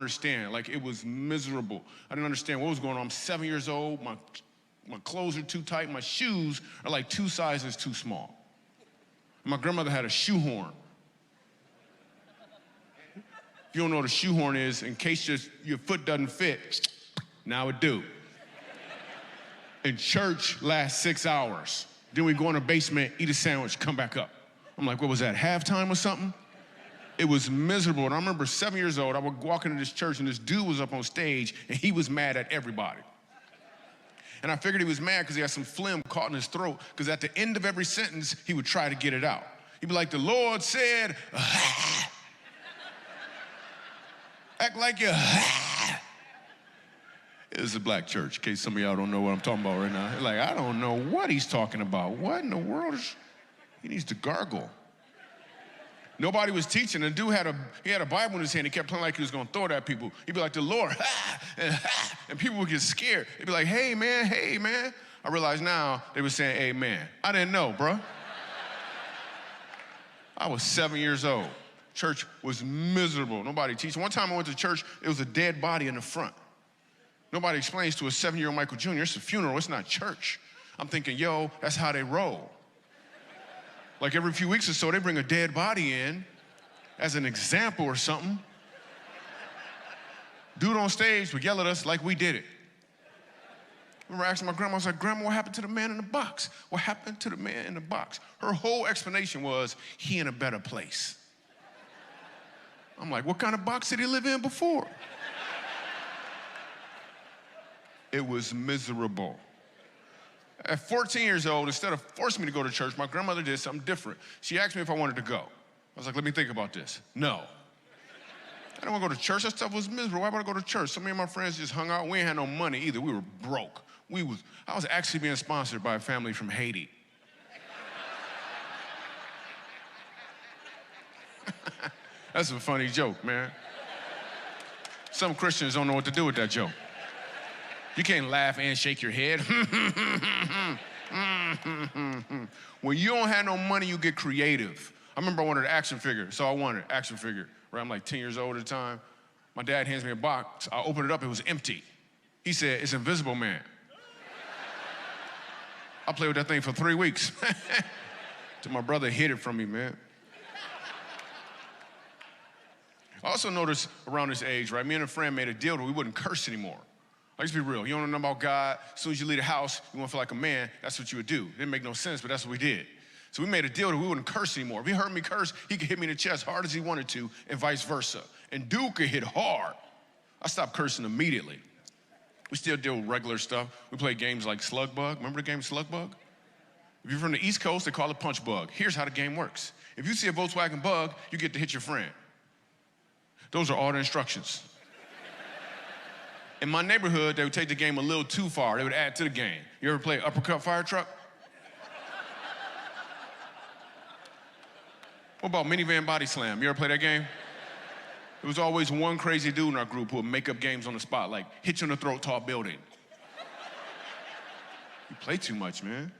understand. Like, it was miserable. I didn't understand what was going on. I'm 7 years old. My clothes are too tight. My shoes are like 2 sizes too small. My grandmother had a shoehorn. If you don't know what a shoehorn is, in case your foot doesn't fit, now it do. And church lasts 6 hours. Then we go in the basement, eat a sandwich, come back up. I'm like, what was that, halftime or something? It was miserable. And I remember 7 years old, I would walk into this church and this dude was up on stage and he was mad at everybody. And I figured he was mad because he had some phlegm caught in his throat, because at the end of every sentence, he would try to get it out. He'd be like, the Lord said, act like you. It was a black church, in case some of y'all don't know what I'm talking about right now. Like, I don't know what he's talking about. What in the world is, he needs to gargle. Nobody was teaching. The dude had a Bible in his hand. He kept playing like he was going to throw it at people. He'd be like, the Lord, and people would get scared. They'd be like, hey, man. I realize now they were saying amen. I didn't know, bro. I was 7 years old. Church was miserable. Nobody teaching. One time I went to church, it was a dead body in the front. Nobody explains to a 7-year-old Michael Jr., it's a funeral, it's not church. I'm thinking, yo, that's how they roll. Like every few weeks or so, they bring a dead body in as an example or something. Dude on stage would yell at us like we did it. I remember asking my grandma, I was like, Grandma, what happened to the man in the box? What happened to the man in the box? Her whole explanation was, he in a better place. I'm like, what kind of box did he live in before? It was miserable. At 14 years old, instead of forcing me to go to church, my grandmother did something different. She asked me if I wanted to go. I was like, let me think about this. No. I didn't want to go to church. That stuff was miserable. Why would I go to church? So me and my friends just hung out. We ain't had no money either. We were broke. I was actually being sponsored by a family from Haiti. That's a funny joke, man. Some Christians don't know what to do with that joke. You can't laugh and shake your head. When you don't have no money, you get creative. I remember I wanted an action figure, so I wanted an action figure. Right? I'm like 10 years old at the time. My dad hands me a box. I opened it up, it was empty. He said, it's Invisible Man. I played with that thing for 3 weeks. Till my brother hid it from me, man. I also noticed around this age, right, me and a friend made a deal that we wouldn't curse anymore. Let's be real. You don't know about God. As soon as you leave the house, you want to feel like a man. That's what you would do. It didn't make no sense, but that's what we did. So we made a deal that we wouldn't curse anymore. If he heard me curse, he could hit me in the chest hard as he wanted to, and vice versa. And dude could hit hard. I stopped cursing immediately. We still deal with regular stuff. We play games like Slug Bug. Remember the game Slug Bug? If you're from the East Coast, they call it Punch Bug. Here's how the game works. If you see a Volkswagen Bug, you get to hit your friend. Those are all the instructions. In my neighborhood, they would take the game a little too far. They would add to the game. You ever play Uppercut Fire Truck? What about Minivan Body Slam? You ever play that game? There was always one crazy dude in our group who would make up games on the spot, like hit you in the throat, tall building. You play too much, man.